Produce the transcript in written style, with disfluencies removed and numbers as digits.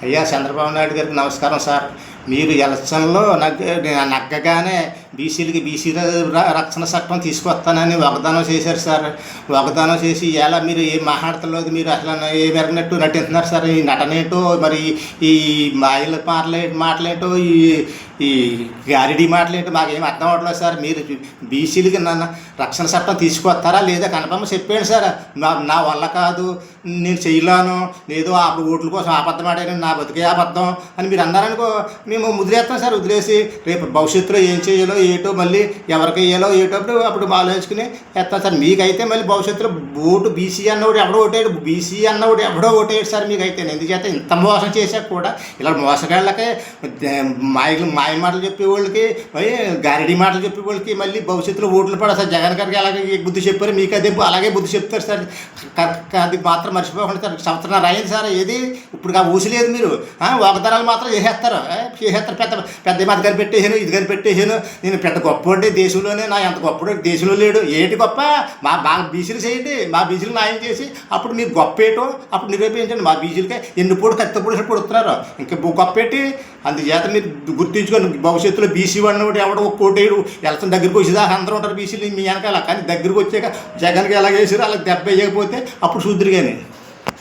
అయ్యా చంద్రబాబు నాయుడు గారికి నమస్కారం సార్. మీరు ఎలక్షన్లో నగ్గగానే బీసీలకి బీసీ రక్షణ చట్టం తీసుకొస్తానని వాగ్దానం చేశారు సార్. వాగ్దానం చేసి ఎలా మీరు ఏం మాట్లాడతలేదు, మీరు అసలు ఏ మెరగినట్టు నటిస్తున్నారు సార్. ఈ నటనేటో మరి ఈ మాయల మాటలేటో ఈ గారిడి మాటలేంటో మాకేం అర్థం అవ్వట్లేదు సార్. మీరు బీసీలకి నన్ను రక్షణ చట్టం తీసుకొస్తారా లేదా కన్ఫర్మ్ చెప్పాడు సార్. నా వల్ల కాదు, నేను చేయలేను, లేదో అప్పుడు ఓట్ల కోసం అబద్ధం ఆడాను, నా బతికే అబద్ధం అని మీరు అన్నారనుకో, మేము వదిలేస్తాం సార్. వదిలేసి రేపు భవిష్యత్తులో ఏం చేయాలో ఏటో మళ్ళీ ఎవరికి వేయాలో ఏటో అప్పుడు ఆలోచించుకుని వేస్తాం సార్. మీకైతే మళ్ళీ భవిష్యత్తులో ఓటు బీసీ అన్నవాడు ఎవడో ఓటేడు, బీసీ అన్నవాడు ఎవడో ఓటేడు సార్. మీకైతే ఎందుచేత ఇంత మోసం చేశాక కూడా ఇలా మోసగాళ్ళకే మాయ మాటలు చెప్పేవాళ్ళకి గారిడి మాటలు చెప్పేవాళ్ళకి మళ్ళీ భవిష్యత్తులో ఓట్లు పడ సార్. జగన్ గారికి అలాగే బుద్ధి చెప్పారు, మీకు అదే అలాగే బుద్ధి చెప్తారు సార్. అది మాత్రం మర్చిపోకుండా సార్. సంవత్సరం అయింది సార్, ఏది ఇప్పుడు ఊసలేదు. మీరు వాగ్దానాలు మాత్రం చేసేస్తారు. పెద్ద పెద్ద అది కనిపెట్టేసాను, ఇది కనిపెట్టేసాను, నేను పెద్ద గొప్ప దేశంలోనే, నా ఎంత గొప్ప దేశంలో లేడు. ఏంటి గొప్ప? బాగా బీసీలు చేయండి, మా బీసీలు న్యాయం చేసి అప్పుడు మీరు గొప్ప ఏటో అప్పుడు నిరూపించండి. మా బీసీలకే ఎన్ని పొడి కత్తి పొడి పొడుతున్నారు, ఇంకా గొప్ప ఏంటి? అందుచేత మీరు గుర్తించుకొని భవిష్యత్తులో బీసీ వాడిని ఎవడో కోటేడు ఎలక్షన్ దగ్గరికి వచ్చేదాకా అందరూ ఉంటారు బీసీలు మీ వెనకాల. కానీ దగ్గరికి వచ్చాక జగన్కి ఎలా చేసారో అలా దెబ్బ వేయకపోతే అప్పుడు చూద్దరు కానీ.